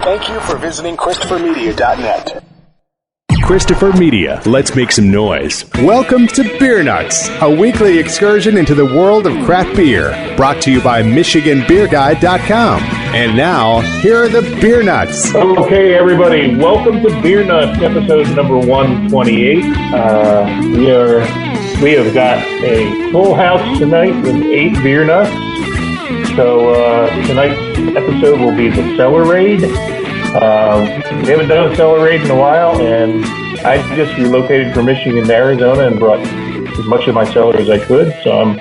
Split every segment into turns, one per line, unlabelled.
Thank you for visiting ChristopherMedia.net.
Christopher Media, let's make some noise. Welcome to Beer Nuts, a weekly excursion into the world of craft beer, brought to you by MichiganBeerGuide.com. And now, here are the Beer Nuts.
Okay, everybody, welcome to Beer Nuts, episode number 128. We have got a full house tonight with 8 Beer Nuts. So tonight's episode will be the Cellar Raid. We haven't done a Cellar Raid in a while, and I just relocated from Michigan to Arizona and brought as much of my cellar as I could. So I'm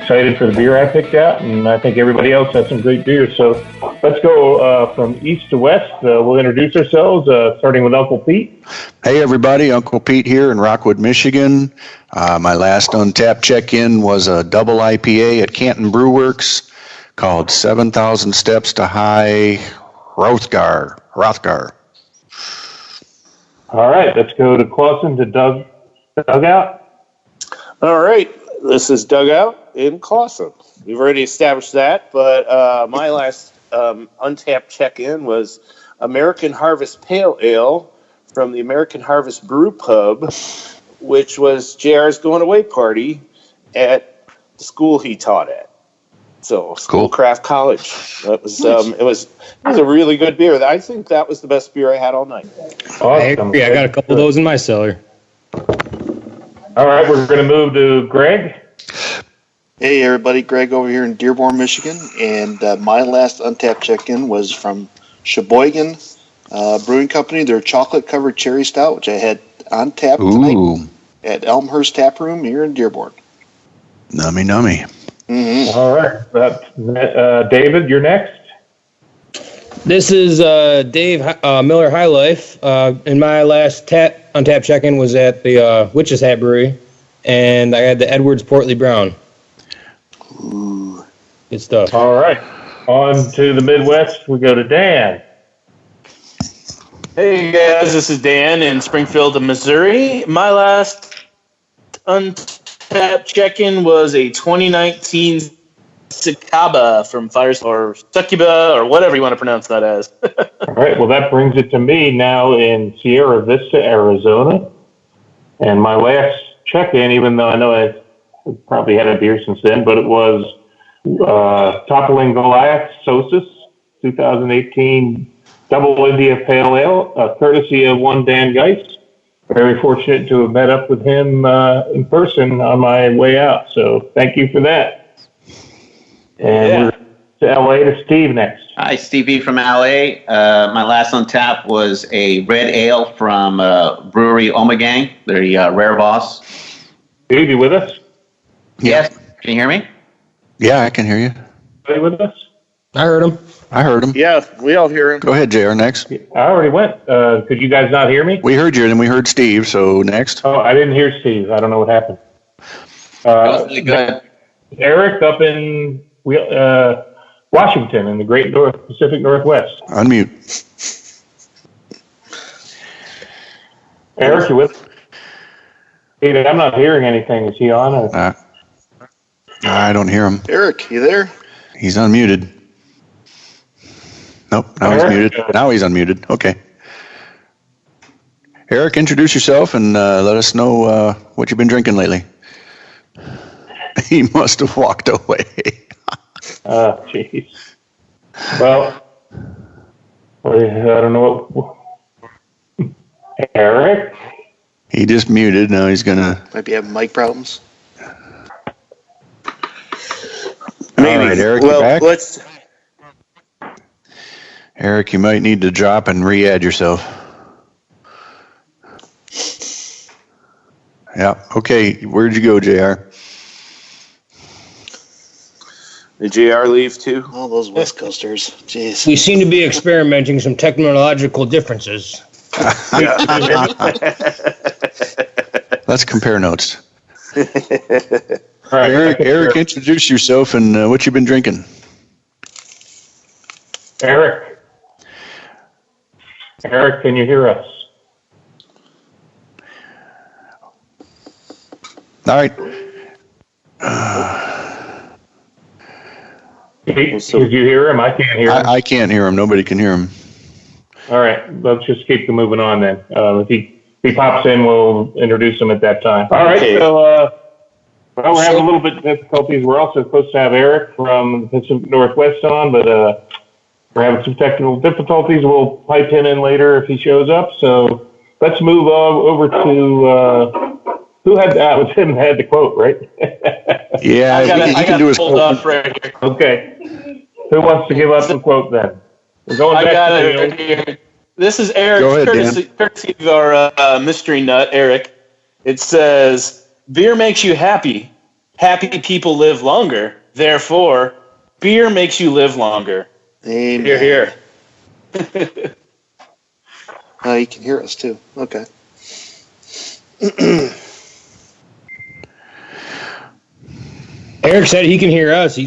excited for the beer I picked out, and I think everybody else has some great beer. So let's go from east to west. We'll introduce ourselves, starting with Uncle Pete.
Hey, everybody. Uncle Pete here in Rockwood, Michigan. My last Untapped check-in was a double IPA at Canton Brew Works called 7,000 Steps to High Rothgar.
All right, let's go to Clausen to Dugout.
All right, this is Dugout in Clausen. We've already established that, but my last Untapped check-in was American Harvest Pale Ale from the American Harvest Brew Pub, which was JR's going-away party at the school he taught at. So, Schoolcraft College. It was a really good beer. I think that was the best beer I had all night.
Awesome.
I agree. I got a couple of those in my cellar.
All right, we're going to move to Greg.
Hey, everybody. Greg over here in Dearborn, Michigan. And my last Untapped check-in was from Sheboygan Brewing Company, their chocolate-covered cherry stout, which I had on tap tonight at Elmhurst Tap Room here in Dearborn.
Nummy.
Mm-hmm. All right. David, you're next.
This is Dave Miller High Life. And my last Untapped check-in was at the Witch's Hat Brewery, and I had the Edwards Portly Brown.
Ooh.
Good stuff.
All right. On to the Midwest, we go to Dan.
Hey, guys, this is Dan in Springfield, Missouri. My last Untapped check-in was a 2019 Cicaba from Fires or Succuba or whatever you want to pronounce that as.
All right, well, that brings it to me now in Sierra Vista, Arizona. And my last check-in, even though I know I probably had a beer since then, but it was Toppling Goliath Sosis 2018 Double India Pale Ale, courtesy of one Dan Geis. Very fortunate to have met up with him in person on my way out. So thank you for that. And we're to LA to Steve next.
Hi, Steve E. from LA. My last on tap was a red ale from brewery Omegang, the Rare Boss.
Steve, you with us?
Yes. Can you hear me?
Yeah, I can hear you.
Are you with us?
I heard him.
Yeah, we all hear him.
Go ahead, JR, next.
I already went. Could you guys not hear me?
We heard you, and then we heard Steve, so next.
Oh, I didn't hear Steve. I don't know what happened.
That was really good.
Eric up in Washington in the Great Pacific Northwest.
Unmute.
Eric, you with? Hey, I'm not hearing anything. Is he on? Or?
I don't hear him.
Eric, you there?
He's unmuted. Nope, now he's muted. Now he's unmuted. Okay. Eric, introduce yourself and let us know what you've been drinking lately. He must have walked away.
Oh, jeez. Well, I don't know what... Eric?
He just muted. Now he's going to...
Might be having mic problems.
Maybe.
All right, Eric, you back?
Let's...
Eric, you might need to drop and re-add yourself. Yeah, okay. Where'd you go, JR?
Did JR leave too?
All those West Coasters. Jeez.
We seem to be experimenting some technological differences.
Let's compare notes.
All right.
Eric, introduce yourself and what you've been drinking.
Eric, can you hear us?
All right.
Did you hear him? I can't hear him.
I can't hear him. Nobody can hear him.
All right, let's just keep moving on then. If he pops in, we'll introduce him at that time. All right,
Okay.
so well, we're having a little bit of difficulties. We're also supposed to have Eric from the Pacific Northwest on, but we're having some technical difficulties. We'll pipe him in later if he shows up. So let's move over to who had that? It was him that had the quote, right?
Yeah,
I got it pulled off right here.
Okay. Who wants to give us the quote then? We're going
I
back
got
to
it right here. This is Eric,
Go ahead,
courtesy of our mystery nut, Eric. It says, beer makes you happy. Happy people live longer. Therefore, beer makes you live longer.
Amen.
Here, here.
You can hear us too. Okay.
Eric said he can hear us.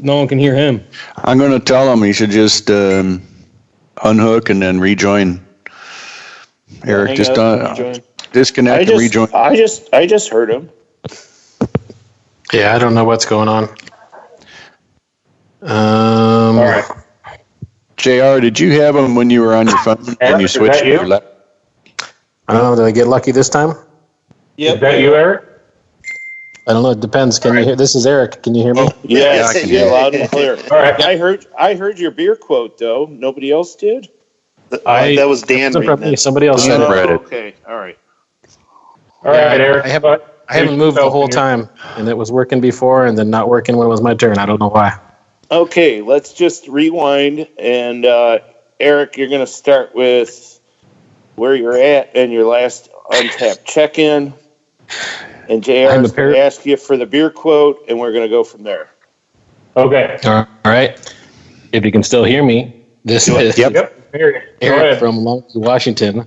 No one can hear him.
I'm going to tell him he should just unhook and then rejoin. Eric,
Hang
just
up, rejoin.
disconnect and rejoin.
I just heard him.
Yeah, I don't know what's going on.
All right.
JR, did you have him when you were on your phone when you
Is
switched
that
to
you?
your left?
I don't know. Did I get lucky this time?
Yep.
Is that you, Eric?
I don't know. It depends. Can you hear? This is Eric. Can you hear me?
Yes,
I can
yeah,
hear you.
loud and clear.
All right.
I heard your beer quote though. Nobody else did.
That was Dan.
It wasn't from
reading
me.
it.
Somebody else
Dan
said it.
read it.
Okay, all right.
All right, Eric.
I haven't moved the whole time, and it was working before, and then not working when it was my turn. I don't know why.
Okay, let's just rewind. And Eric, you're going to start with where you're at and your last untapped check-in. And JR is going to ask you for the beer quote, and we're going to go from there.
Okay.
All right. If you can still hear me, this is
Yep.
Eric from Longview, Washington.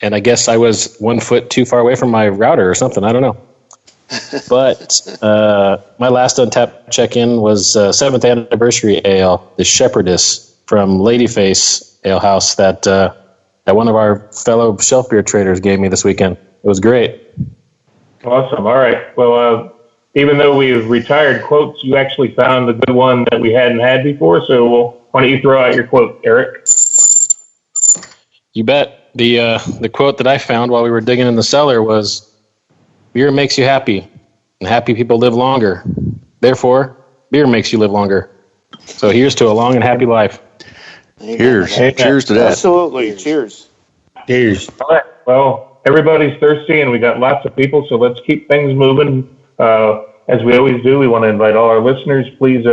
And I guess I was 1 foot too far away from my router or something. I don't know. But my last untapped check-in was 7th anniversary ale, the Shepherdess from Ladyface Ale House that one of our fellow shelf beer traders gave me this weekend. It was great.
Awesome. All right. Well, even though we've retired quotes, you actually found the good one that we hadn't had before. So why don't you throw out your quote, Eric?
You bet. The quote that I found while we were digging in the cellar was, beer makes you happy, and happy people live longer. Therefore, beer makes you live longer. So here's to a long and happy life.
Cheers. Cheers to that.
Absolutely. Cheers.
Cheers.
All right. Well, everybody's thirsty, and we got lots of people, so let's keep things moving. As we always do, we want to invite all our listeners, please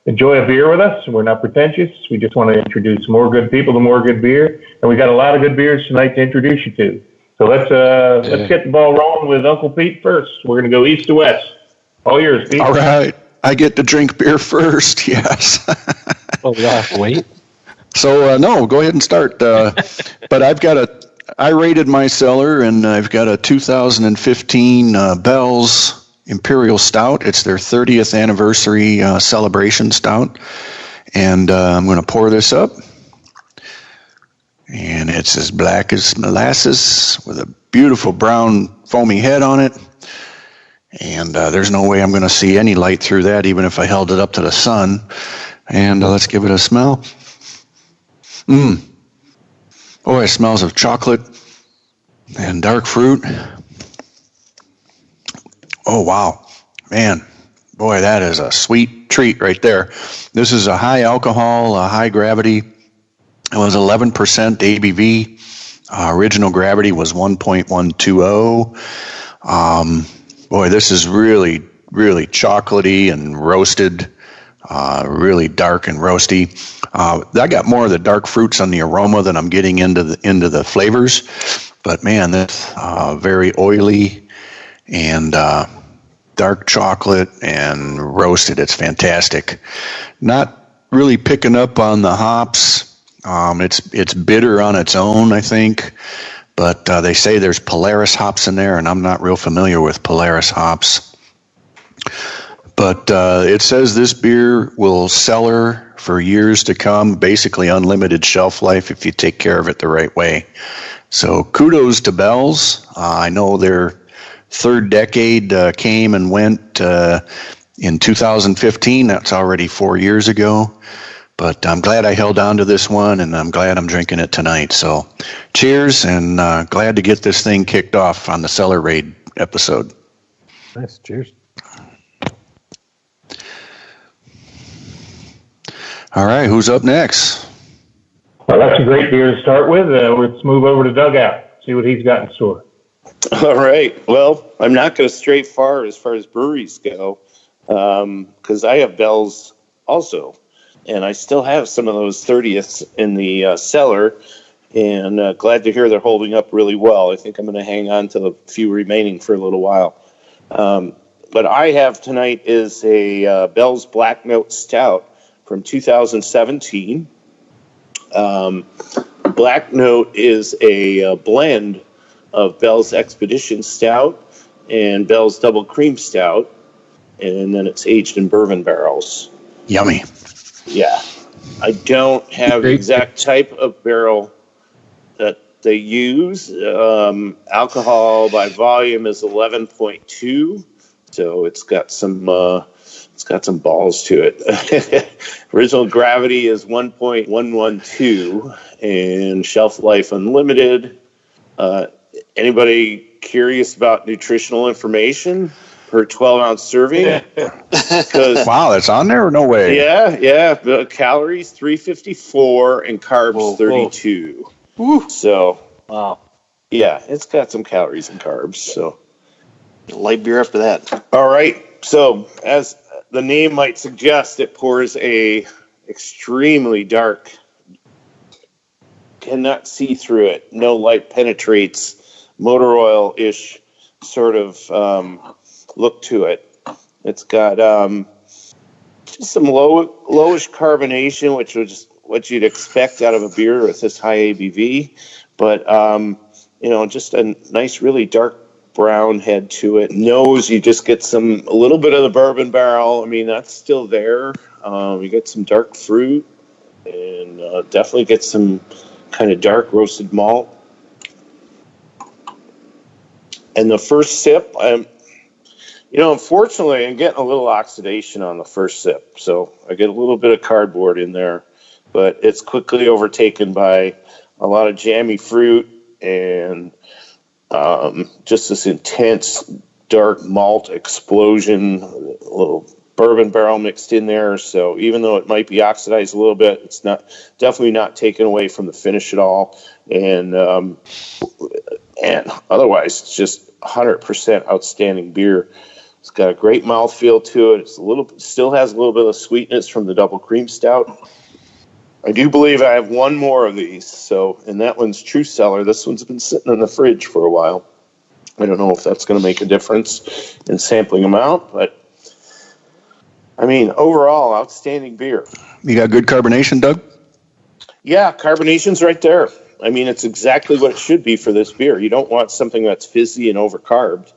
enjoy a beer with us. We're not pretentious. We just want to introduce more good people to more good beer, and we got a lot of good beers tonight to introduce you to. So let's get the ball rolling with Uncle Pete first. We're going to go east to west. All yours, Pete.
All right. I get to drink beer first, yes.
Oh, we all have to wait?
So, no, go ahead and start. But I rated my cellar, and I've got a 2015 Bell's Imperial Stout. It's their 30th anniversary celebration stout. And I'm going to pour this up. And it's as black as molasses with a beautiful brown foamy head on it. And there's no way I'm going to see any light through that, even if I held it up to the sun. And let's give it a smell. Boy, it smells of chocolate and dark fruit. Oh, wow. Man, boy, that is a sweet treat right there. This is a high alcohol, high gravity. It was 11% ABV. Original gravity was 1.120. Boy, this is really, really chocolatey and roasted, really dark and roasty. I got more of the dark fruits on the aroma than I'm getting into the flavors. But man, this very oily and dark chocolate and roasted. It's fantastic. Not really picking up on the hops. It's bitter on its own, I think, but they say there's Polaris hops in there, and I'm not real familiar with Polaris hops. But it says this beer will cellar for years to come, basically unlimited shelf life if you take care of it the right way. So kudos to Bell's. I know their third decade came and went in 2015. That's already 4 years ago. But I'm glad I held on to this one, and I'm glad I'm drinking it tonight. So cheers, and glad to get this thing kicked off on the Cellar Raid episode.
Nice. Cheers.
All right, who's up next?
Well, that's a great beer to start with. Let's move over to Dugout, see what he's got in store.
All right. Well, I'm not going to stray far as breweries go, because I have Bell's also, and I still have some of those 30ths in the cellar, and glad to hear they're holding up really well. I think I'm going to hang on to the few remaining for a little while. But I have tonight is a Bell's Black Note Stout from 2017. Black Note is a blend of Bell's Expedition Stout and Bell's Double Cream Stout, and then it's aged in bourbon barrels.
Yummy.
Yeah. I don't have the exact type of barrel that they use. Alcohol by volume is 11.2, so it's got some balls to it. Original gravity is 1.112, and shelf life unlimited. Anybody curious about nutritional information per 12-ounce serving?
Wow, that's on there? No way.
Yeah. The calories 354 and carbs 32.
Woo.
So,
Wow.
yeah, it's got some calories and carbs. So,
Light beer after that.
all right. So, as the name might suggest, it pours a extremely dark. Cannot see through it. No light penetrates. Motor oil-ish sort of look to it. It's got just some lowish carbonation, which was what you'd expect out of a beer with this high ABV, but just a nice, really dark brown head to it. Nose, you just get a little bit of the bourbon barrel. I mean, that's still there. You get some dark fruit, and definitely get some kind of dark roasted malt. And the first sip, unfortunately, I'm getting a little oxidation on the first sip. So I get a little bit of cardboard in there, but it's quickly overtaken by a lot of jammy fruit and just this intense dark malt explosion, a little bourbon barrel mixed in there. So even though it might be oxidized a little bit, it's definitely not taken away from the finish at all. And otherwise, it's just 100% outstanding beer. It's got a great mouthfeel to it. Still has a little bit of sweetness from the double cream stout. I do believe I have one more of these, and that one's True Cellar. This one's been sitting in the fridge for a while. I don't know if that's going to make a difference in sampling amount, but I mean, overall, outstanding beer.
You got good carbonation, Doug?
Yeah, carbonation's right there. I mean, it's exactly what it should be for this beer. You don't want something that's fizzy and overcarbed.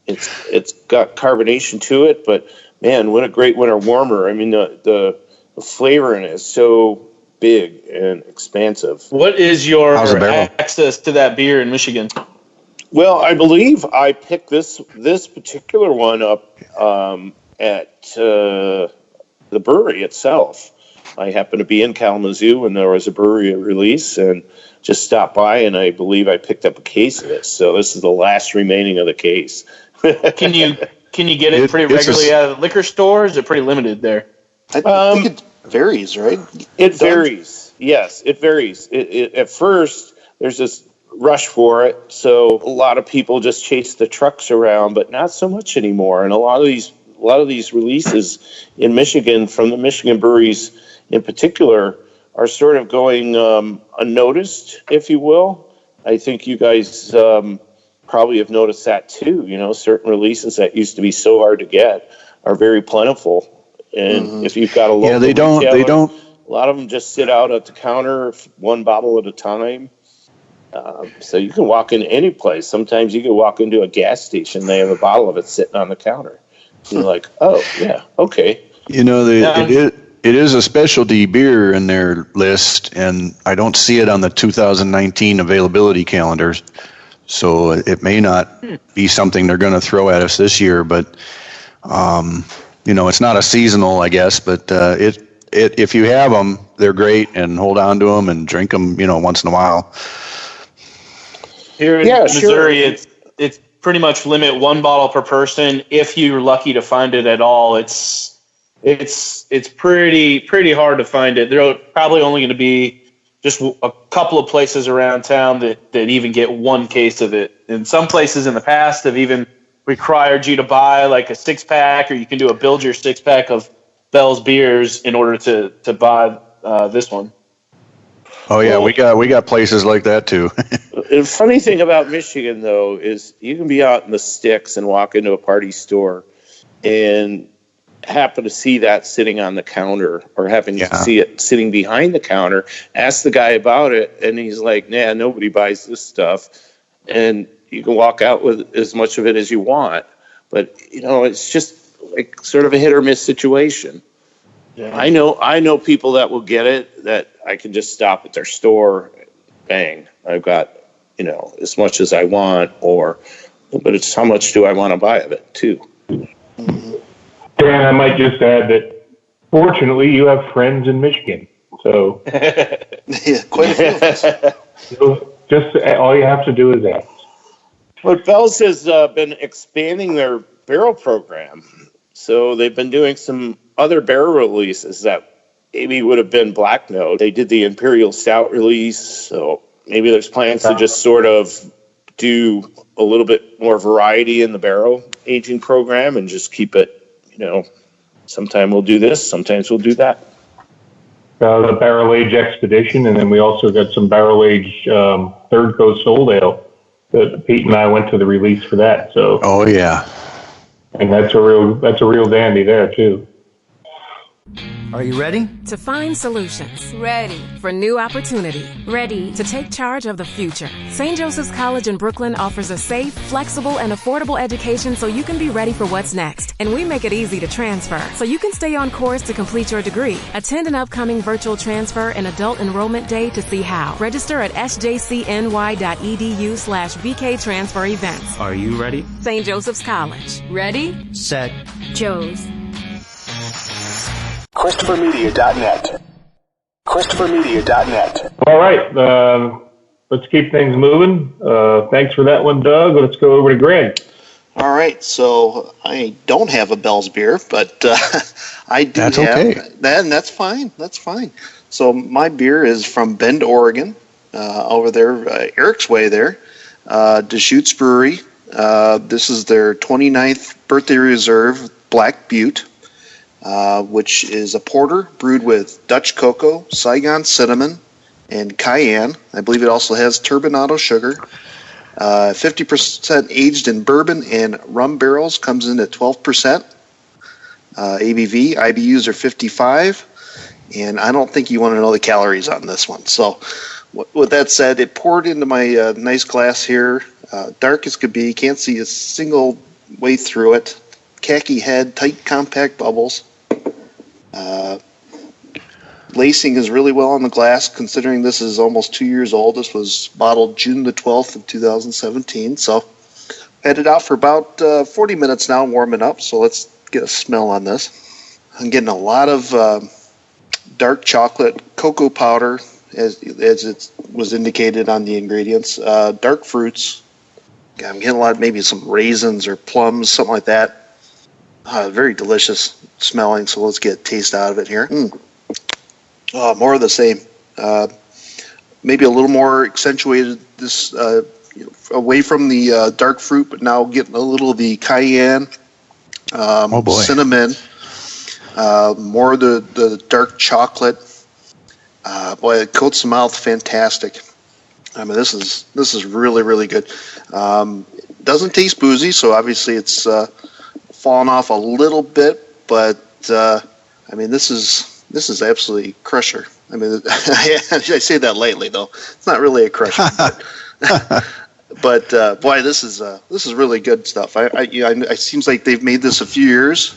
It's got carbonation to it, but man, what a great winter warmer. I mean, the flavor in it is so big and expansive.
What is your access to that beer in Michigan?
Well, I believe I picked this particular one up at the brewery itself. I happened to be in Kalamazoo when there was a brewery release and just stopped by, and I believe I picked up a case of this. So this is the last remaining of the case.
Can you get it pretty regularly out of the liquor store? Or is it pretty limited there?
I think it varies, right?
It varies. Yes, it varies. At first, there's this rush for it, so a lot of people just chase the trucks around, but not so much anymore. And a lot of these releases in Michigan from the Michigan breweries in particular are sort of going unnoticed, if you will. I think you guys probably have noticed that too. Certain releases that used to be so hard to get are very plentiful. And if you've got a local retailer, a lot of them just sit out at the counter, one bottle at a time. So you can walk into any place. Sometimes you can walk into a gas station, they have a bottle of it sitting on the counter. You're like, oh, yeah, okay.
It is a specialty beer in their list, and I don't see it on the 2019 availability calendars. So it may not be something they're going to throw at us this year, but it's not a seasonal, I guess, but if you have them, they're great, and hold on to them and drink them, once in a while.
Here in Missouri, it's pretty much limit 1 bottle per person. If you're lucky to find it at all, it's pretty hard to find it. There are probably only going to be just a couple of places around town that even get 1 case of it. And some places in the past have even required you to buy like a 6-pack, or you can do a build your 6-pack of Bell's beers in order to buy this one.
Oh yeah, we got places like that too.
The funny thing about Michigan, though, is you can be out in the sticks and walk into a party store and happen to see that sitting on the counter, or happen to see it sitting behind the counter, ask the guy about it, and he's like, nah, nobody buys this stuff. And you can walk out with as much of it as you want. But, it's just like sort of a hit or miss situation. Yeah. I know people that will get it, that I can just stop at their store, bang, I've got, as much as I want, but it's how much do I want to buy of it too.
Mm-hmm. And I might just add that, fortunately, you have friends in Michigan. So,
yeah, quite a few.
Just all you have to do is ask.
But Bell's has been expanding their barrel program. So they've been doing some other barrel releases that maybe would have been Black Note. They did the Imperial Stout release. So maybe there's plans to just sort of do a little bit more variety in the barrel aging program and just keep it, sometime we'll do this, sometimes we'll do that.
The Barrel Age Expedition, and then we also got some Barrel Age Third Coast Old Ale that Pete and I went to the release for that. So,
oh yeah,
and that's a real dandy there too.
Are you ready?
To find solutions.
Ready.
For new opportunity.
Ready.
To take charge of the future. St. Joseph's College in Brooklyn offers a safe, flexible, and affordable education so you can be ready for what's next. And we make it easy to transfer, so you can stay on course to complete your degree. Attend an upcoming virtual transfer and adult enrollment day to see how. Register at sjcny.edu/BK transfer events.
Are you ready?
St. Joseph's College.
Ready?
Set.
Joe's.
ChristopherMedia.net. ChristopherMedia.net.
All right, let's keep things moving. Thanks for that one, Doug. Let's go over to Greg.
All right, so I don't have a Bell's beer, but I do
that's
have.
Okay.
That's fine. That's fine. So my beer is from Bend, Oregon, over there, Eric's Way there, Deschutes Brewery. This is their 29th birthday reserve, Black Butte. Which is a porter brewed with Dutch cocoa, Saigon cinnamon, and cayenne. I believe it also has turbinado sugar. 50% aged in bourbon and rum barrels, comes in at 12%. ABV, IBUs are 55. And I don't think you want to know the calories on this one. So with that said, it poured into my nice glass here. Dark as could be. Can't see a single way through it. Khaki head, tight compact bubbles. Lacing is really well on the glass, considering this is almost 2 years old. This was bottled June the 12th of 2017. So had it out for about 40 minutes now, warming up. So let's get a smell on this. I'm getting a lot of dark chocolate, cocoa powder, as it was indicated on the ingredients. Dark fruits. I'm getting a lot, maybe some raisins or plums, something like that. Very delicious smelling, so let's get a taste out of it here. More of the same. Maybe a little more accentuated this away from the dark fruit, but now getting a little of the cayenne, cinnamon, more of the dark chocolate. Boy, it coats the mouth fantastic. I mean, this is really, really good. Doesn't taste boozy, so obviously it's fallen off a little bit, but I mean, this is absolutely crusher. I mean, I say that lightly though. It's not really a crusher, but boy, this is really good stuff. It seems like they've made this a few years.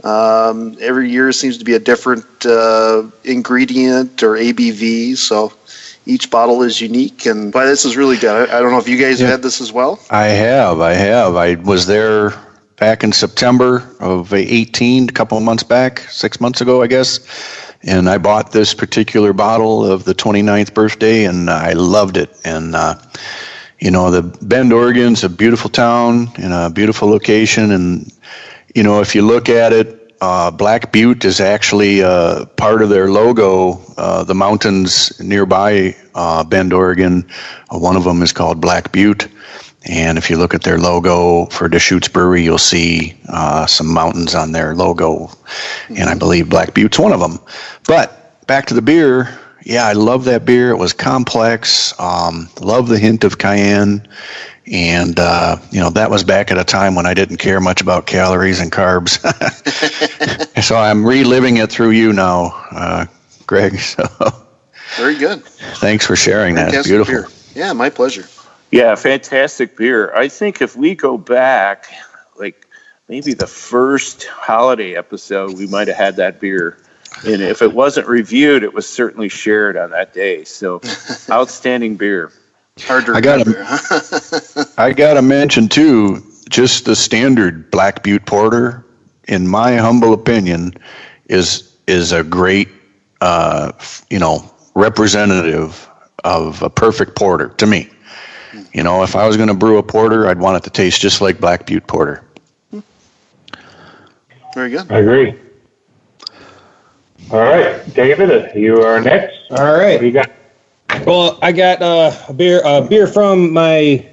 Every year seems to be a different ingredient or ABV, so each bottle is unique, and boy, this is really good. I don't know if you guys have had this as well.
I have. I was there back in September of 18, a couple of months back, 6 months ago, I guess. And I bought this particular bottle of the 29th birthday, and I loved it. And, the Bend, Oregon's a beautiful town and a beautiful location. And, if you look at it, Black Butte is actually part of their logo. The mountains nearby Bend, Oregon, one of them is called Black Butte. And if you look at their logo for Deschutes Brewery, you'll see some mountains on their logo. And I believe Black Butte's one of them. But back to the beer. Yeah, I love that beer. It was complex. Love the hint of cayenne. And, that was back at a time when I didn't care much about calories and carbs. So I'm reliving it through you now, Greg. So
Very good.
Thanks for sharing that. It's beautiful.
Beer. Yeah, my pleasure.
Yeah, fantastic beer. I think if we go back, like maybe the first holiday episode, we might have had that beer. And if it wasn't reviewed, it was certainly shared on that day. So outstanding beer.
Hard to
I got to mention, too, just the standard Black Butte Porter, in my humble opinion, is a great, representative of a perfect porter to me. If I was going to brew a porter, I'd want it to taste just like Black Butte Porter.
Very good.
I agree. All right, David, you are next.
All right.
What do you got?
Well, I got a beer from my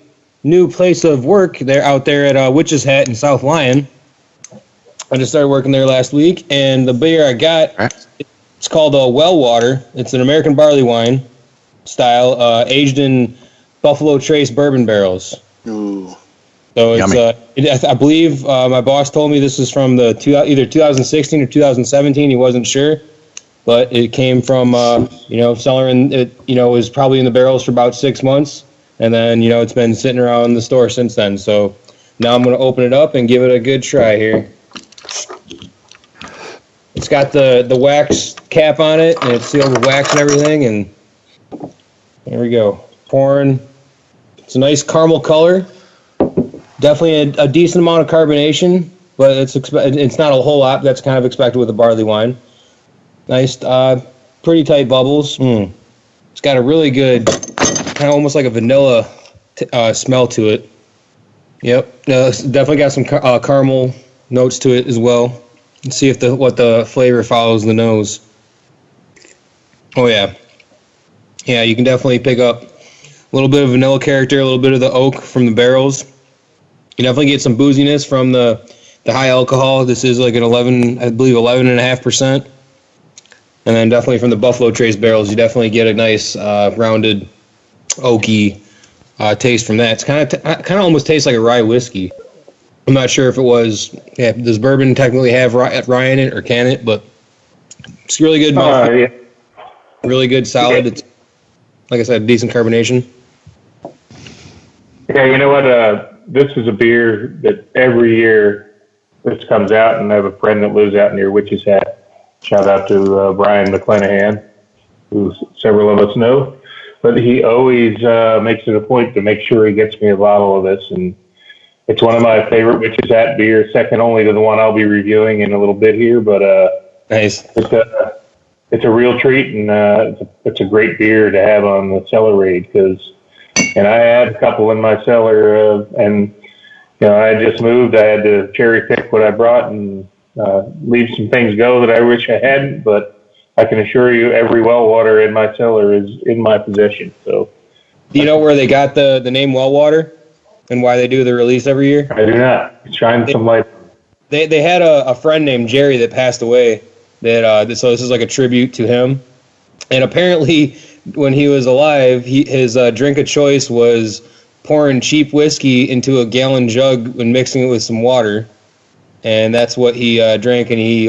new place of work. They're out there at Witch's Hat in South Lyon. I just started working there last week, and the beer I got, it's called Well Water. It's an American barley wine style, aged in Buffalo Trace bourbon barrels.
Ooh.
So it's, I believe my boss told me this is from either 2016 or 2017. He wasn't sure, but it came from cellar, and it was probably in the barrels for about 6 months, and then it's been sitting around the store since then. So now I'm going to open it up and give it a good try here. It's got the wax cap on it, and it's sealed with wax and everything. And there we go. Pouring. It's a nice caramel color. Definitely a decent amount of carbonation, but it's not a whole lot. That's kind of expected with a barley wine. Nice, pretty tight bubbles. It's got a really good, kind of almost like a vanilla smell to it. Yep, it's definitely got some caramel notes to it as well. Let's see if what the flavor follows the nose. Oh yeah, you can definitely pick up a little bit of vanilla character, a little bit of the oak from the barrels. You definitely get some booziness from the high alcohol. This is like an 11.5%. And then definitely from the Buffalo Trace barrels, you definitely get a nice rounded oaky taste from that. It's kind of almost tastes like a rye whiskey. I'm not sure if it was. Yeah, does bourbon technically have rye in it or can it? But it's really good. Really good, solid. It's like I said, decent carbonation.
Yeah, you know what? This is a beer that every year this comes out, and I have a friend that lives out near Witch's Hat. Shout out to Brian McClenahan, who several of us know. But he always makes it a point to make sure he gets me a bottle of this, and it's one of my favorite Witch's Hat beers, second only to the one I'll be reviewing in a little bit here. But
nice.
It's a real treat, and it's a great beer to have on the Cellar Raid and I had a couple in my cellar, and I had just moved. I had to cherry pick what I brought and leave some things go that I wish I hadn't. But I can assure you, every well water in my cellar is in my possession. So,
do you know where they got the name Well Water and why they do the release every year?
I do not. Shine some light.
They had a friend named Jerry that passed away. So this is like a tribute to him. And apparently, when he was alive, his drink of choice was pouring cheap whiskey into a gallon jug and mixing it with some water, and that's what he drank. And he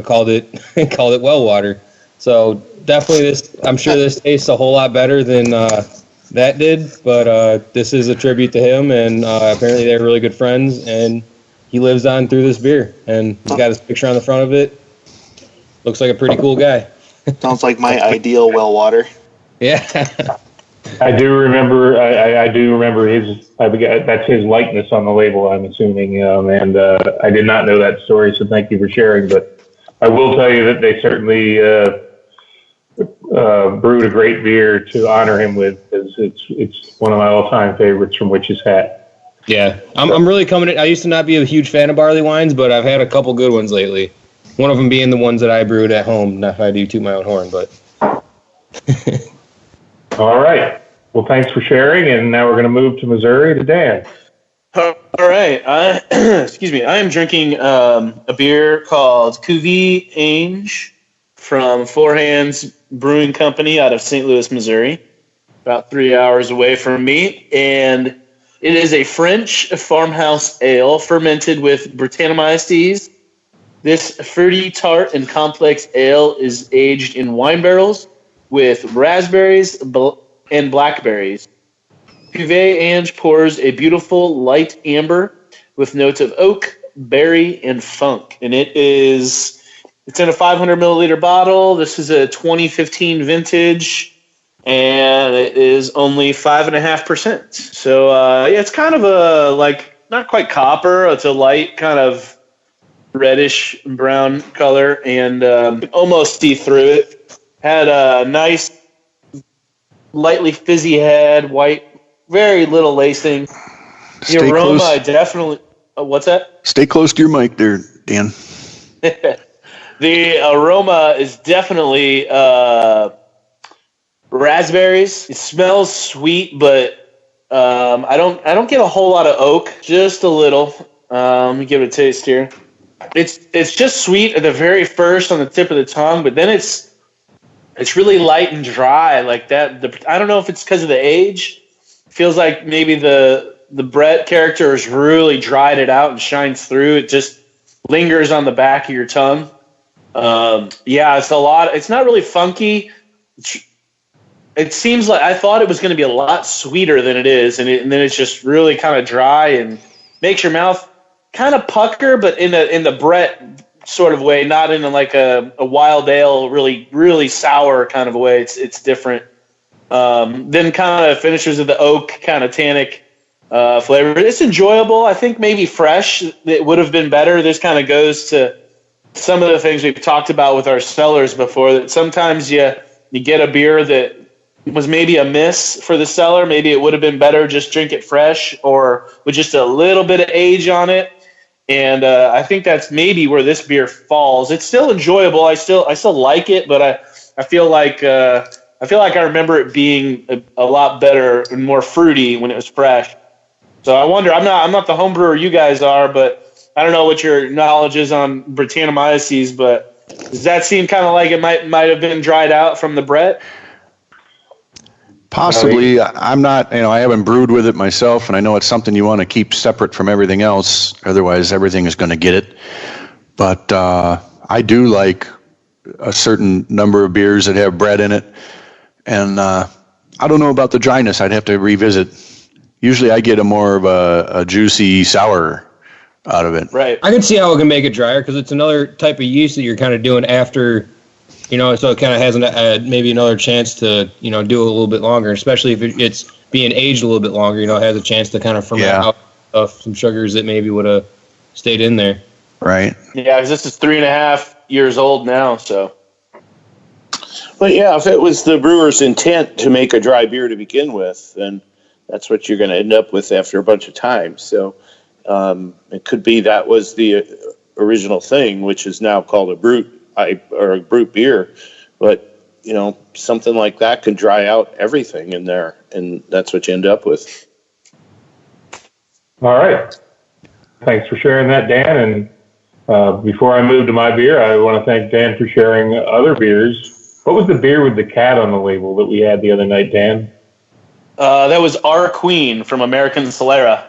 called it well water. So definitely, I'm sure this tastes a whole lot better than that did. But this is a tribute to him, and apparently they're really good friends. And he lives on through this beer, and he's got his picture on the front of it. Looks like a pretty cool guy.
Sounds like my ideal well water.
Yeah.
I do remember. I do remember his. That's his likeness on the label, I'm assuming. And I did not know that story, so thank you for sharing. But I will tell you that they certainly brewed a great beer to honor him with, because it's one of my all-time favorites from Witch's Hat.
Yeah, I'm really coming in. I used to not be a huge fan of barley wines, but I've had a couple good ones lately. One of them being the ones that I brewed at home. Not if I do toot my own horn, but.
All right. Well, thanks for sharing, and now we're going to move to Missouri to Dan.
All right. Excuse me. I am drinking a beer called Cuvée Ange from Four Hands Brewing Company out of St. Louis, Missouri, about 3 hours away from me, and it is a French farmhouse ale fermented with Brettanomyces yeast. This fruity, tart, and complex ale is aged in wine barrels with raspberries and blackberries. Cuvée Ange pours a beautiful light amber with notes of oak, berry, and funk. And it's in a 500 milliliter bottle. This is a 2015 vintage. And it is only 5.5%. So, yeah, it's kind of not quite copper. It's a light kind of reddish brown color, and almost see through it. Had a nice, lightly fizzy head, white, very little lacing. The aroma, close. Definitely. What's that?
Stay close to your mic there, Dan.
The aroma is definitely raspberries. It smells sweet, but I don't get a whole lot of oak. Just a little. Let me give it a taste here. It's just sweet at the very first on the tip of the tongue, but then it's really light and dry like that. I don't know if it's because of the age. Feels like maybe the Brett character has really dried it out and shines through. It just lingers on the back of your tongue. Yeah, it's a lot. It's not really funky. It seems like I thought it was going to be a lot sweeter than it is, and then it's just really kind of dry and makes your mouth kind of pucker, but in the Brett sort of way, not in like a wild ale, really really sour kind of a way. It's different. Then kind of finishes with the oak kind of tannic flavor. It's enjoyable. I think maybe fresh it would have been better. This kind of goes to some of the things we've talked about with our cellars before. That sometimes you get a beer that was maybe a miss for the cellar. Maybe it would have been better just drink it fresh or with just a little bit of age on it. And I think that's maybe where this beer falls. It's still enjoyable. I still like it, but I feel like I remember it being a lot better and more fruity when it was fresh. So I wonder. I'm not the home brewer you guys are, but I don't know what your knowledge is on Brettanomyces, but does that seem kind of like it might have been dried out from the Brett?
Possibly. I'm not, I haven't brewed with it myself, and I know it's something you want to keep separate from everything else. Otherwise, everything is going to get it. But I do like a certain number of beers that have Brett in it. And I don't know about the dryness. I'd have to revisit. Usually I get a more of a juicy sour out of it.
Right.
I can see how it can make it drier because it's another type of yeast that you're kind of doing after, so it kind of has maybe another chance to, do a little bit longer, especially if it's being aged a little bit longer, it has a chance to kind of ferment out of some sugars that maybe would have stayed in there.
Right.
Yeah, because this is 3.5 years old now, so.
But yeah, if it was the brewer's intent to make a dry beer to begin with, then that's what you're going to end up with after a bunch of time. So it could be that was the original thing, which is now called a brut beer. But something like that could dry out everything in there, and that's what you end up with.
All right. Thanks for sharing that, Dan. And before I move to my beer, I want to thank Dan for sharing other beers. What was the beer with the cat on the label that we had the other night, Dan?
That was Our Queen from American Cellar.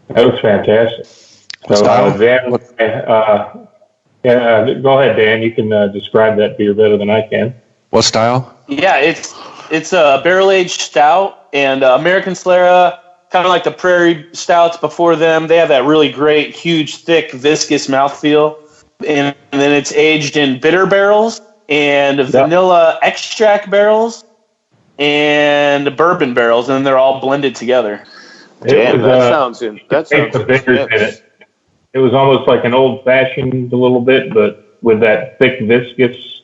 That was fantastic. So, Dan, go ahead, Dan. You can describe that beer better than I can.
What style?
Yeah, it's a barrel-aged stout, and American Cellar, kind of like the Prairie Stouts before them, they have that really great, huge, thick, viscous mouthfeel. And then it's aged in bitter barrels and vanilla extract barrels and bourbon barrels, and they're all blended together.
Damn, that sounds in it.
It was almost like an old-fashioned a little bit, but but with that thick, viscous,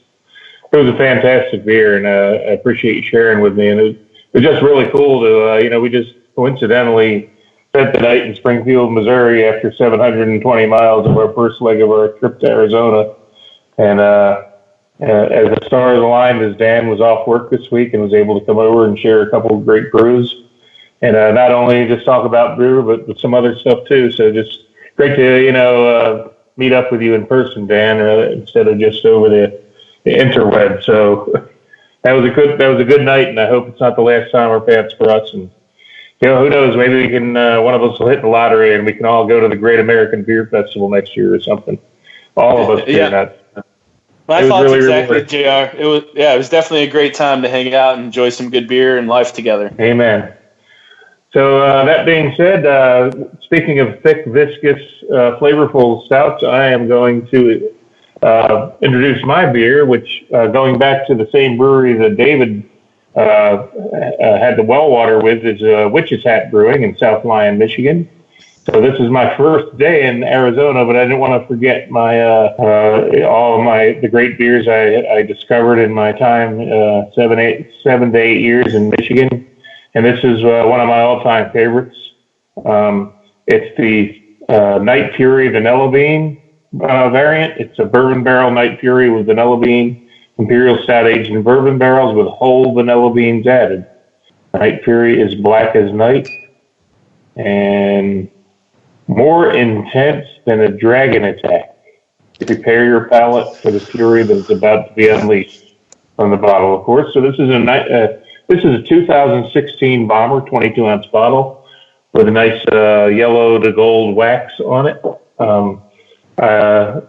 it was a fantastic beer, and I appreciate you sharing with me. And it was just really cool to, we just coincidentally spent the night in Springfield, Missouri after 720 miles of our first leg of our trip to Arizona. And as the stars aligned, as Dan was off work this week and was able to come over and share a couple of great brews. And not only just talk about brew, but some other stuff too. So just great to, meet up with you in person, Dan, instead of just over the interweb. So that was a good night, and I hope it's not the last time our paths cross. And who knows? Maybe we can one of us will hit the lottery, and we can all go to the Great American Beer Festival next year or something. All of us do that.
My thoughts exactly, JR. It was definitely a great time to hang out and enjoy some good beer and life together.
Amen. So that being said, speaking of thick, viscous, flavorful stouts, I am going to introduce my beer, which going back to the same brewery that David had the well water with, is Witch's Hat Brewing in South Lyon, Michigan. So this is my first day in Arizona, but I didn't want to forget my all of the great beers I discovered in my time 7 to 8 years in Michigan. And this is one of my all-time favorites. It's the Night Fury Vanilla Bean variant. It's a bourbon barrel Night Fury with vanilla bean, imperial stout aged in bourbon barrels with whole vanilla beans added. Night Fury is black as night and more intense than a dragon attack. Prepare your palate for the fury that is about to be unleashed from the bottle, of course. So this is a 2016 Bomber 22-ounce bottle with a nice yellow to gold wax on it.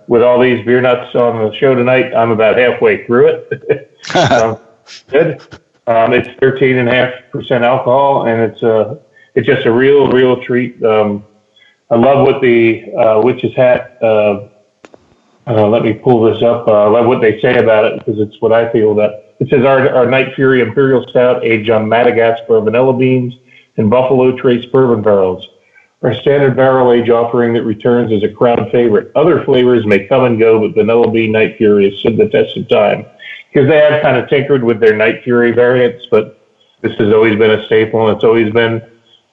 With all these beer nuts on the show tonight, I'm about halfway through it. Good. It's 13.5% alcohol, and it's just a real treat. I love what the Witch's Hat. Let me pull this up. I love what they say about it because it's what I feel about. It says our Night Fury Imperial Stout aged on Madagascar vanilla beans and Buffalo Trace bourbon barrels. Our standard barrel age offering that returns as a crowd favorite. Other flavors may come and go, but Vanilla Bean Night Fury has stood the test of time because they have kind of tinkered with their Night Fury variants, but this has always been a staple, and it's always been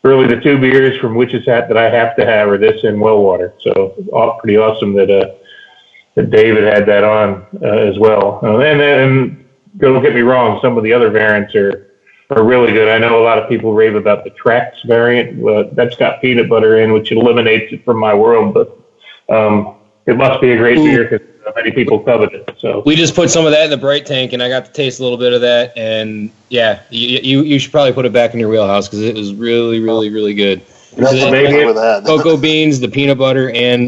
really the two beers from Witch's Hat that I have to have are this and Well Water. So pretty awesome that David had that on as well. And don't get me wrong, some of the other variants are really good. I know a lot of people rave about the Trax variant. That's got peanut butter in, which eliminates it from my world, but it must be a great beer because many people covet it. So
we just put some of that in the Bright Tank, and I got to taste a little bit of that. And yeah, you should probably put it back in your wheelhouse because it was really good. Cocoa beans, the peanut butter, and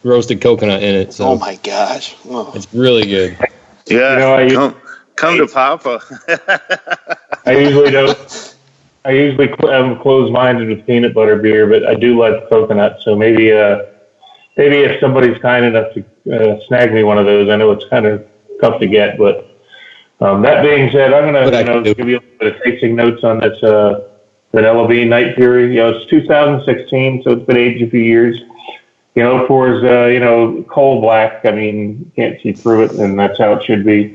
roasted coconut in it. So
oh my gosh,
it's really good.
Yeah, come to Papa.
I usually don't. I usually am closed-minded with peanut butter beer, but I do like coconut. So maybe if somebody's kind enough to snag me one of those, I know it's kind of tough to get. But that being said, I'm going to give you a little bit of tasting notes on this Vanilla Bean Night Fury. It's 2016, so it's been aged a few years. It pours, coal black. I mean, you can't see through it, and that's how it should be.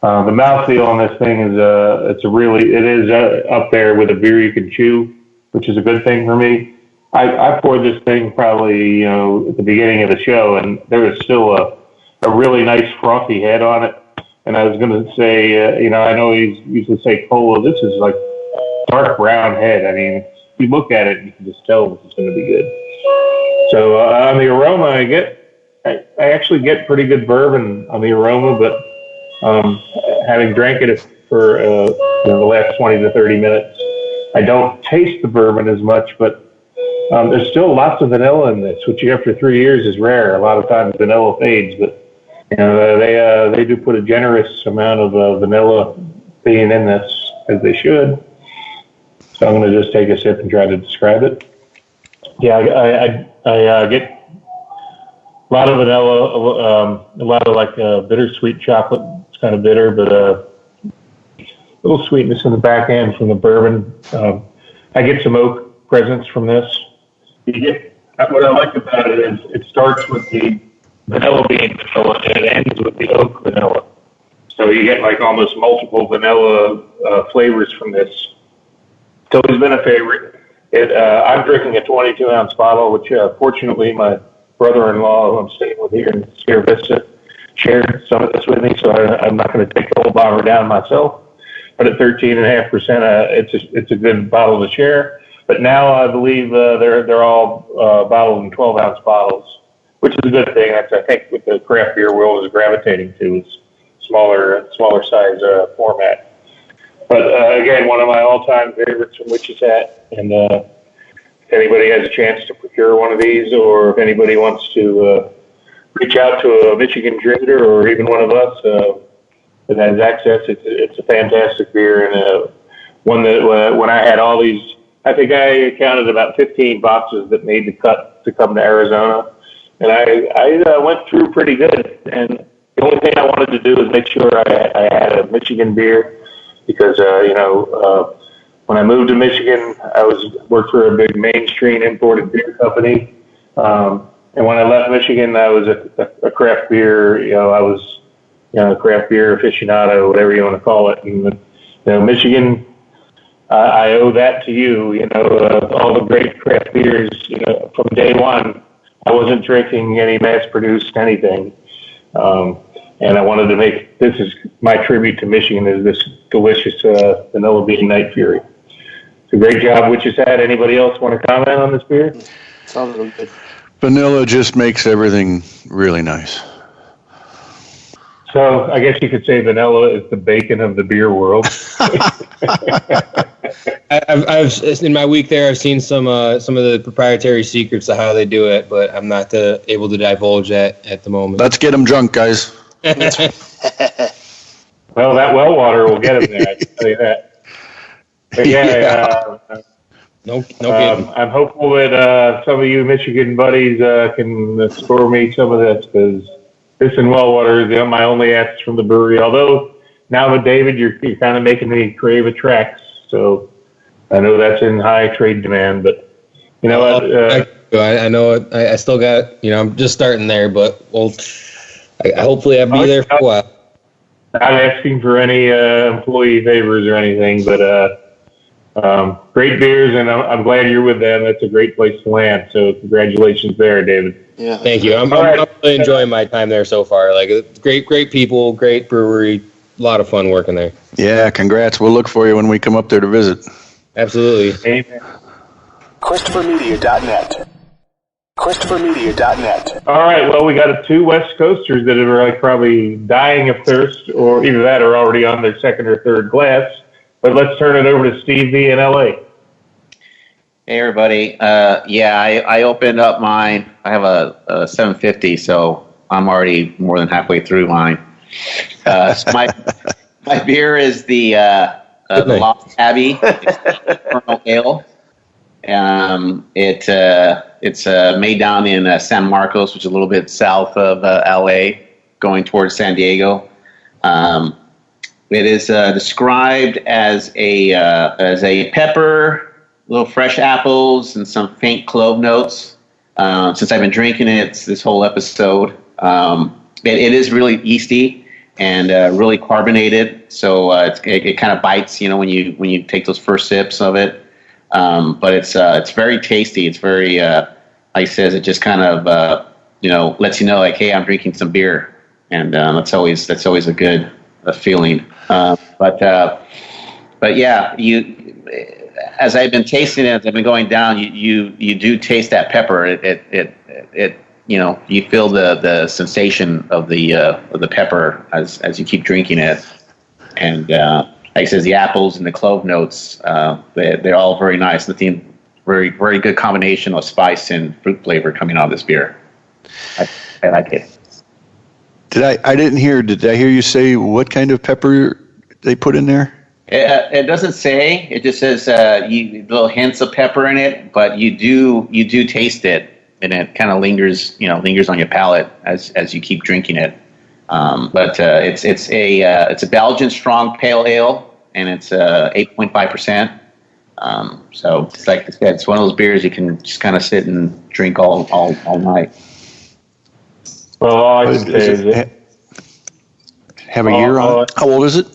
The mouthfeel on this thing is, it is up there with a beer you can chew, which is a good thing for me. I poured this thing probably, at the beginning of the show, and there was still a really nice frothy head on it. And I was going to say, I know you usually say cola. This is like dark brown head. I mean, if you look at it, you can just tell this is going to be good. So on the aroma, I actually get pretty good bourbon on the aroma, but having drank it for the last 20 to 30 minutes, I don't taste the bourbon as much, but there's still lots of vanilla in this, which after 3 years is rare. A lot of times vanilla fades, but they do put a generous amount of vanilla being in this, as they should. So I'm going to just take a sip and try to describe it. Yeah, I get a lot of vanilla, a lot of like bittersweet chocolate. It's kind of bitter, but a little sweetness in the back end from the bourbon. I get some oak presence from this. What I like about it is it starts with the vanilla bean vanilla, and it ends with the oak vanilla. So you get like almost multiple vanilla flavors from this. It's always been a favorite. I'm drinking a 22-ounce bottle, which fortunately my brother-in-law, who I'm staying with here in Sierra Vista, shared some of this with me, so I'm not going to take the whole bottle down myself. But at 13.5%, it's a good bottle to share. But now I believe they're all bottled in 12-ounce bottles, which is a good thing. That's, I think, what the craft beer world is gravitating to, is smaller size format. But again, one of my all-time favorites from Witch's Hat. And if anybody has a chance to procure one of these, or if anybody wants to reach out to a Michigan trader or even one of us that has access, it's a fantastic beer, and one that when I had all these, I think I counted about 15 boxes that made the cut to come to Arizona, and I went through pretty good. And the only thing I wanted to do was make sure I had a Michigan beer, because when I moved to Michigan, I worked for a big mainstream imported beer company, and when I left Michigan, I was a craft beer. I was a craft beer aficionado, whatever you want to call it. And Michigan, I owe that to you. All the great craft beers. From day one, I wasn't drinking any mass-produced anything. And I wanted to make, this is my tribute to Michigan, is this delicious vanilla bean Night Fury. It's a great job Witch's Hat. Anybody else want to comment on this beer?
Sounds really good.
Vanilla just makes everything really nice.
So I guess you could say vanilla is the bacon of the beer world.
I've in my week there, I've seen some of the proprietary secrets of how they do it, but I'm not able to divulge that at the moment.
Let's get them drunk, guys.
Well, that well water will get them there, I can tell you that. But
No kidding.
I'm hopeful that some of you Michigan buddies can score me some of this, because this and well water is my only asks from the brewery. Although now with David, you're kind of making me crave a Trax, so I know that's in high trade demand. But you know what?
I know it. I still got, I'm just starting there, but hopefully I'll be there for a while.
Not asking for any employee favors or anything, but great beers, and I'm glad you're with them. That's a great place to land. So congratulations there, David.
Yeah.
Thank you. I'm really enjoying my time there so far. Like, great people, great brewery, a lot of fun working there.
Yeah, congrats. We'll look for you when we come up there to visit.
Absolutely.
Amen.
ChristopherMedia.net. ChristopherMedia.net.
All right. Well, we got two West Coasters that are probably dying of thirst, or either that or already on their second or third glass. But let's turn it over to Steve V in LA.
Hey, everybody. I opened up mine. I have a 750, so I'm already more than halfway through mine. So my beer is the Lost Abbey Infernal Ale. It's made down in San Marcos, which is a little bit south of LA, going towards San Diego. It is described as a pepper, little fresh apples, and some faint clove notes. Since I've been drinking it this whole episode, it is really yeasty and really carbonated. So it kind of bites, when you take those first sips of it. But it's very tasty. It's very, like it says, it just kind of lets you know, like, hey, I'm drinking some beer, and that's always a good feeling. But yeah, as I've been tasting it, as I've been going down, you do taste that pepper. It you feel the sensation of the pepper as you keep drinking it, and like it says, the apples and the clove notes, they're all very nice. Nothing, very very good combination of spice and fruit flavor coming out of this beer. I like it.
Did I hear you say what kind of pepper they put in there?
It doesn't say. It just says little hints of pepper in it, but you do taste it, and it kind of lingers on your palate as you keep drinking it. But it's a Belgian strong pale ale, and it's 8.5%. So it's like I said, it's one of those beers you can just kind of sit and drink all night.
Well, all I can say is that
have a year on it? How old is it?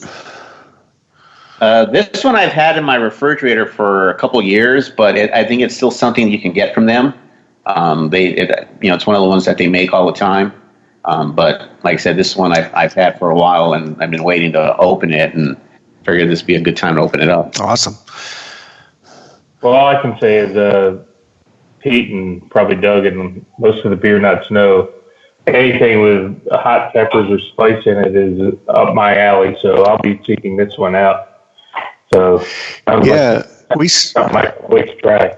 This one I've had in my refrigerator for a couple years, but I think it's still something you can get from them. It's one of the ones that they make all the time. But like I said, this one I've had for a while, and I've been waiting to open it, and figured this would be a good time to open it up.
Awesome.
Well, all I can say is Pete and probably Doug and most of the beer nuts know anything with hot peppers or spice in it is up my alley, so I'll be seeking this one out. So we try.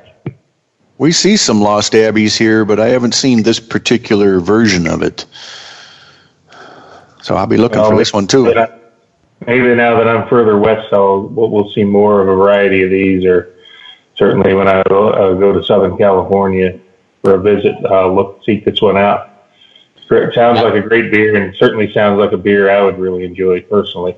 We see some Lost Abbeys here, but I haven't seen this particular version of it. So I'll be looking for this one too.
Maybe now that I'm further west, we'll see more of a variety of these, or certainly when I go to Southern California for a visit, seek this one out. It sounds like a great beer, and certainly sounds like a beer I would really enjoy personally.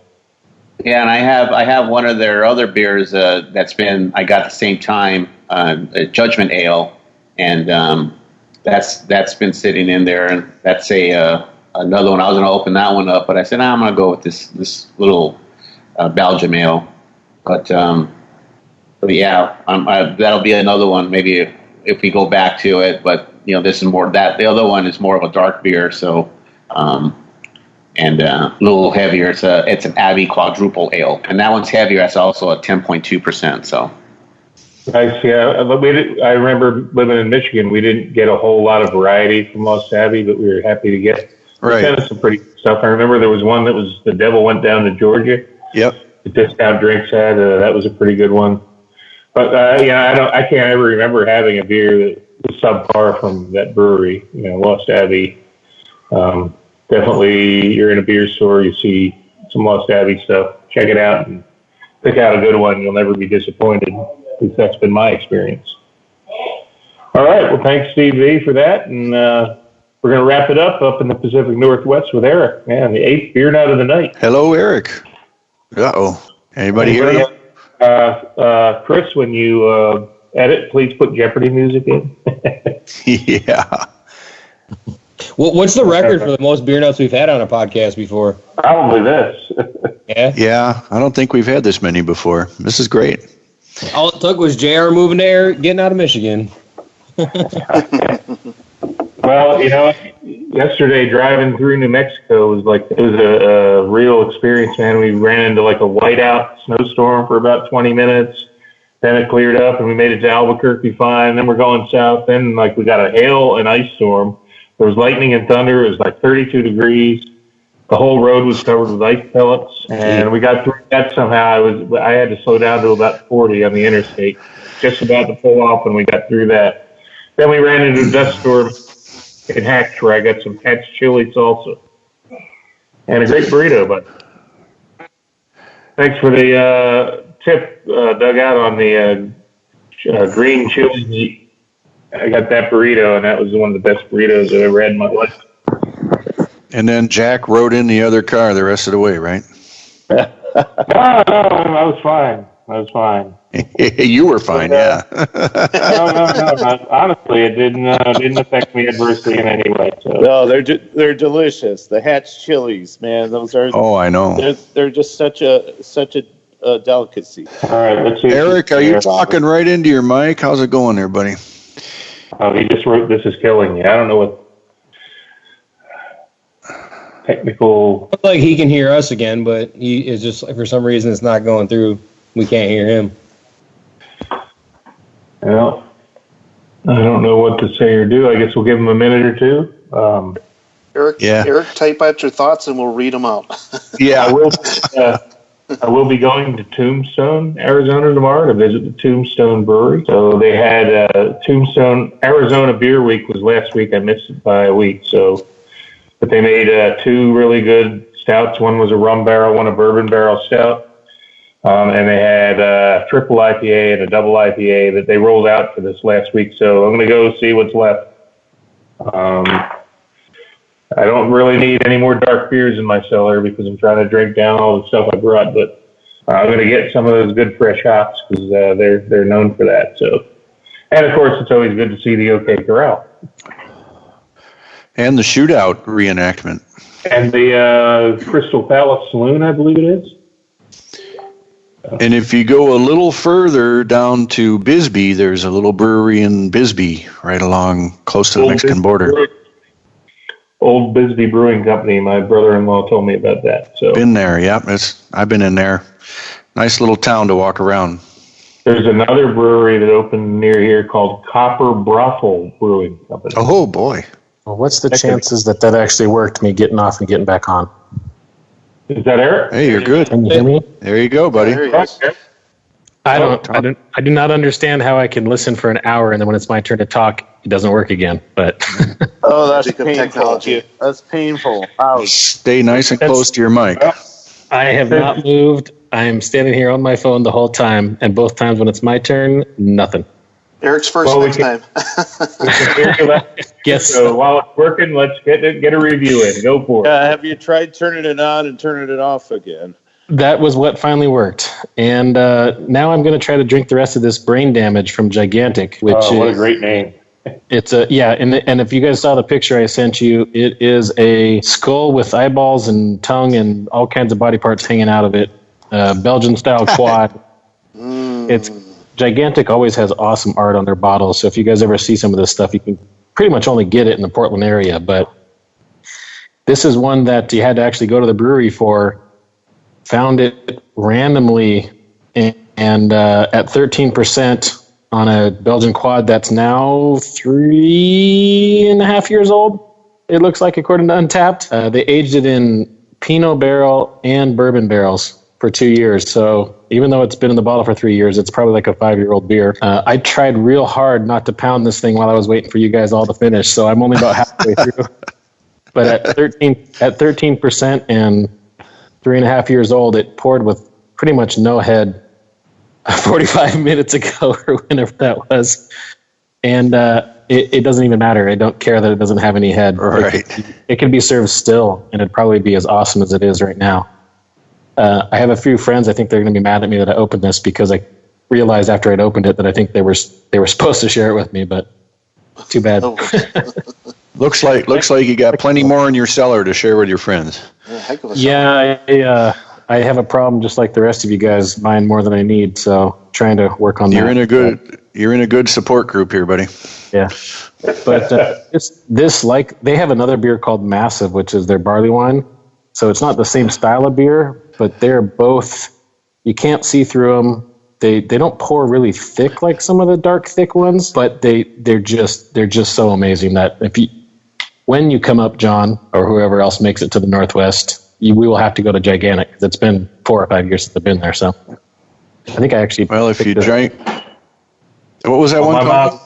Yeah, and I have one of their other beers I got at the same time, a Judgment Ale, and that's been sitting in there, and that's another one. I was going to open that one up, but I said I'm going to go with this little Belgium Ale. But yeah, that'll be another one. Maybe if we go back to it, but this is more that the other one is more of a dark beer, so. And a little heavier. It's an Abbey Quadruple Ale, and that one's heavier. That's also a 10.2%. So
nice. Yeah, I remember living in Michigan. We didn't get a whole lot of variety from Lost Abbey, but we were happy to get some pretty good stuff. I remember there was one that was The Devil Went Down to Georgia.
Yep.
The Discount Drinks had that was a pretty good one. But I can't ever remember having a beer that was subpar from that brewery. Lost Abbey. Definitely, you're in a beer store, you see some Lost Abbey stuff. Check it out and pick out a good one. You'll never be disappointed. At least that's been my experience. All right. Well, thanks, Steve V, for that. And we're going to wrap it up in the Pacific Northwest with Eric. Man, the 8th beer night of the night.
Hello, Eric. Uh-oh. Anybody here?
Chris, when you edit, please put Jeopardy music in.
Yeah.
What's the record for the most beer nuts we've had on a podcast before?
Probably this.
Yeah, I don't think we've had this many before. This is great.
All it took was JR moving there, getting out of Michigan.
Well, yesterday driving through New Mexico was a real experience, man. We ran into like a whiteout snowstorm for about 20 minutes. Then it cleared up and we made it to Albuquerque fine. Then we're going south. Then we got a hail and ice storm. There was lightning and thunder. It was like 32 degrees. The whole road was covered with ice pellets, and we got through that somehow. I had to slow down to about 40 on the interstate, just about to pull off when we got through that. Then we ran into a dust storm in Hatch, where I got some Hatch chili salsa and a great burrito. But thanks for the tip, Doug, out on the green chili. I got that burrito, and that was one of the best burritos I've ever had in my life.
And then Jack rode in the other car the rest of the way, right?
No, I was fine.
You were fine, yeah.
No. Honestly, it didn't affect me adversely in any way. So.
No, they're delicious. The Hatch chilies, man, those are.
Oh, I know.
They're just such a delicacy.
All right, let's see.
Eric, are you talking right into your mic? How's it going there, buddy?
Oh, he just wrote, "This is killing me." I don't know what technical.
Looks like he can hear us again, but he is just for some reason it's not going through. We can't hear him.
Well, I don't know what to say or do. I guess we'll give him a minute or two.
Eric, type out your thoughts and we'll read them out.
Yeah,
I will be going to Tombstone, Arizona tomorrow to visit the Tombstone Brewery. So they had Tombstone Arizona Beer Week was last week. I missed it by a week. But they made 2 really good stouts. One was a rum barrel, one a bourbon barrel stout. And they had a triple IPA and a double IPA that they rolled out for this last week. So I'm going to go see what's left. I don't really need any more dark beers in my cellar because I'm trying to drink down all the stuff I brought. But I'm going to get some of those good fresh hops because they're known for that. So, and of course, it's always good to see the OK Corral.
And the shootout reenactment.
And the Crystal Palace Saloon, I believe it is.
And if you go a little further down to Bisbee, there's a little brewery in Bisbee, right along close to the Mexican border.
Old Bisbee Brewing Company. My brother-in-law told me about that. So
been there, yeah. I've been in there. Nice little town to walk around.
There's another brewery that opened near here called Copper Brothel Brewing Company.
Oh boy!
Well, what's the chances that actually worked? Me getting off and getting back on.
Is that Eric?
Hey, you're good.
Can you hear me?
There you go, buddy.
I do not understand how I can listen for an hour and then when it's my turn to talk, it doesn't work again. But
oh, that's painful. That's painful. Ouch.
Stay nice and close to your mic.
I have not moved. I am standing here on my phone the whole time, and both times when it's my turn, nothing.
Eric's first next time.
Yes.
So while it's working, let's get a review in. Go for it.
Have you tried turning it on and turning it off again?
That was what finally worked. And now I'm going to try to drink the rest of this Brain Damage from Gigantic, which is...
what a great name.
It's and if you guys saw the picture I sent you, it is a skull with eyeballs and tongue and all kinds of body parts hanging out of it. Belgian-style quad. It's Gigantic always has awesome art on their bottles, so if you guys ever see some of this stuff, you can pretty much only get it in the Portland area, but this is one that you had to actually go to the brewery for. Found it randomly and at 13% on a Belgian quad that's now 3.5 years old, it looks like, according to Untapped. They aged it in Pinot barrel and bourbon barrels for 2 years. So even though it's been in the bottle for 3 years, it's probably like a 5-year-old beer. I tried real hard not to pound this thing while I was waiting for you guys all to finish, so I'm only about halfway through. But at 13% and 3.5 years old, it poured with pretty much no head 45 minutes ago or whenever that was. And it doesn't even matter. I don't care that it doesn't have any head.
Right.
It can be served still, and it'd probably be as awesome as it is right now. I have a few friends. I think they're going to be mad at me that I opened this because I realized after I'd opened it that I think they were supposed to share it with me, but too bad.
Looks like you got plenty more in your cellar to share with your friends.
Yeah, I have a problem just like the rest of you guys, buying more than I need. So trying to work on that.
You're in a good support group here, buddy.
Yeah, but this like they have another beer called Massive, which is their barley wine. So it's not the same style of beer, but they're both. You can't see through them. They don't pour really thick like some of the dark thick ones, but they're just so amazing that when you come up, John, or whoever else makes it to the Northwest, we will have to go to Gigantic because it's been 4 or 5 years since I've been there. So I think I actually.
Well, if you drank. What was that one called?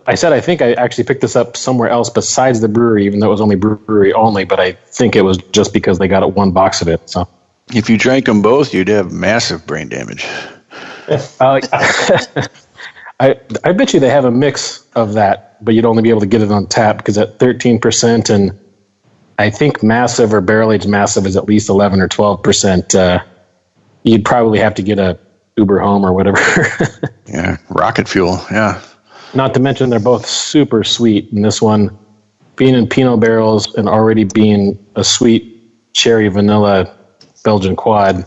I said I think I actually picked this up somewhere else besides the brewery, even though it was only brewery only, but I think it was just because they got it one box of it. So
if you drank them both, you'd have massive brain damage.
I bet you they have a mix of that, but you'd only be able to get it on tap because at 13%, and I think Massive or Barrel Aged Massive is at least 11 or 12%. You'd probably have to get a Uber home or whatever.
Yeah, rocket fuel. Yeah.
Not to mention they're both super sweet, and this one being in Pinot barrels and already being a sweet cherry vanilla Belgian quad.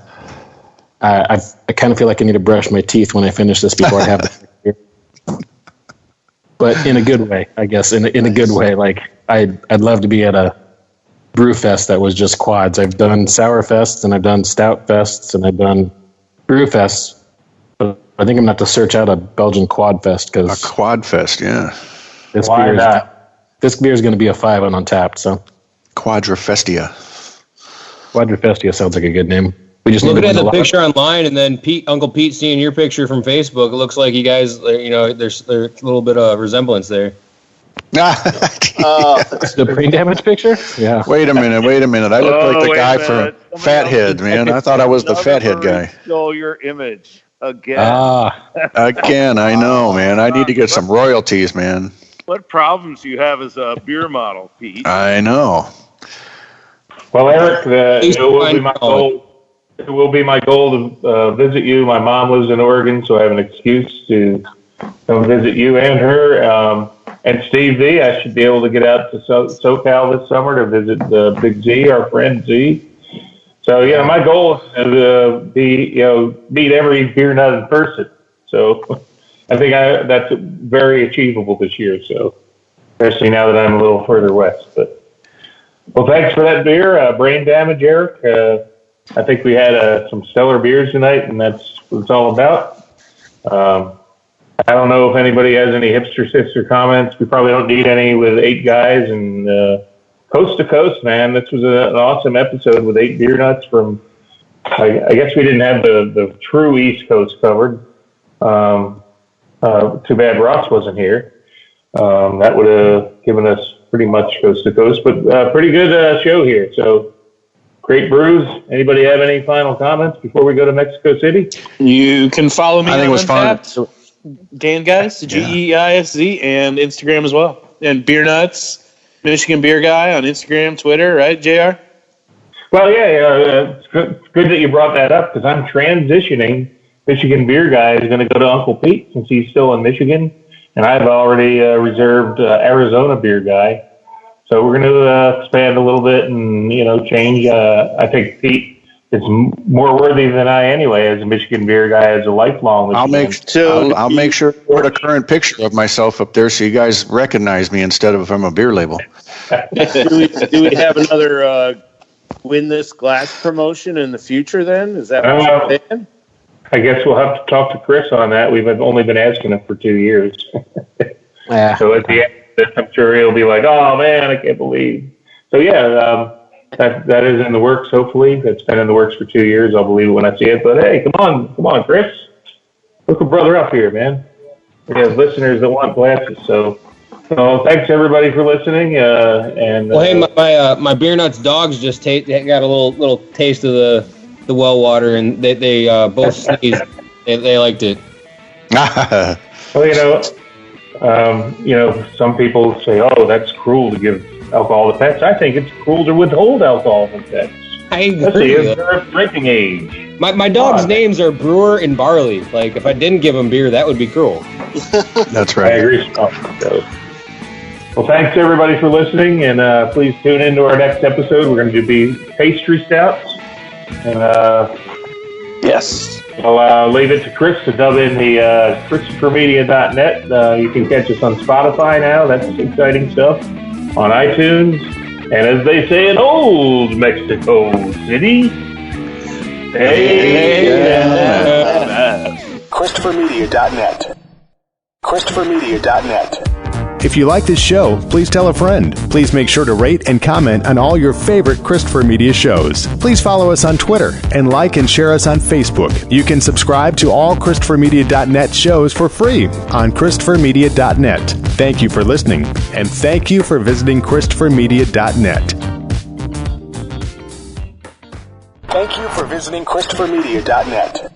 I kind of feel like I need to brush my teeth when I finish this before I have the beer. But in a good way, I guess. In a good way. Like I'd love to be at a brew fest that was just quads. I've done sour fests and I've done stout fests and I've done brew fests. But I think I'm going to have to search out a Belgian quad fest because
a quad fest, yeah.
This beer is going to be a 5 on Untapped. So
Quadrifestia
sounds like a good name. We just
looking at the picture online, and then Uncle Pete seeing your picture from Facebook. It looks like you guys, there's a little bit of resemblance there.
The brain damage picture? Yeah.
Wait a minit. I look like the guy from Fathead, man. I thought I was the Fathead guy.
Stole your image again.
Again, I know, man. I need to get some royalties, man.
What problems do you have as a beer model, Pete?
I know.
Well, Eric, it will be my goal. It will be my goal to visit you. My mom lives in Oregon, so I have an excuse to come visit you and her. And Steve Z, I should be able to get out to SoCal this summer to visit Big Z, our friend Z. So, my goal is to meet every beer nut in person. So I think that's very achievable this year. So, especially now that I'm a little further west. But well, thanks for that beer, Brain Damage, Eric. I think we had some stellar beers tonight, and that's what it's all about. I don't know if anybody has any hipster sister comments. We probably don't need any with 8 guys and coast to coast, man. This was an awesome episode with 8 beer nuts from. I guess we didn't have the true East Coast covered. Too bad Ross wasn't here. That would have given us pretty much coast to coast, but pretty good show here. So great brews. Anybody have any final comments before we go to Mexico City?
You can follow me
I think it was
Untapped,
fun.
Dan Geist, GEISZ, and Instagram as well. And Beer Nuts, Michigan Beer Guy on Instagram, Twitter, right, JR?
Well, it's good that you brought that up because I'm transitioning. Michigan Beer Guy is going to go to Uncle Pete since he's still in Michigan, and I've already reserved Arizona Beer Guy. So we're going to expand a little bit and, change. I think Pete is more worthy than I anyway as a Michigan Beer Guy, as a lifelong Michigan.
I'll make sure to put a current picture of myself up there so you guys recognize me instead of from a beer label.
do we have another win this glass promotion in the future then? Is that what you're saying?
I guess we'll have to talk to Chris on that. We've only been asking him for 2 years.
Yeah.
So at the end of this, I'm sure he'll be like, oh, man, I can't believe. So, that is in the works, hopefully. That's been in the works for 2 years. I'll believe it when I see it. But, hey, come on, Chris. Look a brother up here, man. We have listeners that want glasses. So thanks, everybody, for listening.
Hey, my Beer Nuts dogs just got a little taste of the well water, and they both sneezed. They liked it.
Well, some people say, "Oh, that's cruel to give alcohol to pets." I think it's cruel to withhold alcohol from pets.
I agree.
Especially if they're of drinking age.
My dogs' names are Brewer and Barley. Like, if I didn't give them beer, that would be cruel.
That's right.
I agree. So, well, thanks everybody for listening, and please tune in to our next episode. We're going to do pastry stouts, and
yes.
I'll leave it to Chris to dub in the ChristopherMedia.net. You can catch us on Spotify now. That's exciting stuff. On iTunes. And as they say in old Mexico City,
ChristopherMedia.net. ChristopherMedia.net.
If you like this show, please tell a friend. Please make sure to rate and comment on all your favorite Christopher Media shows. Please follow us on Twitter and like and share us on Facebook. You can subscribe to all ChristopherMedia.net shows for free on ChristopherMedia.net. Thank you for listening, and thank you for visiting ChristopherMedia.net.
Thank you for visiting ChristopherMedia.net.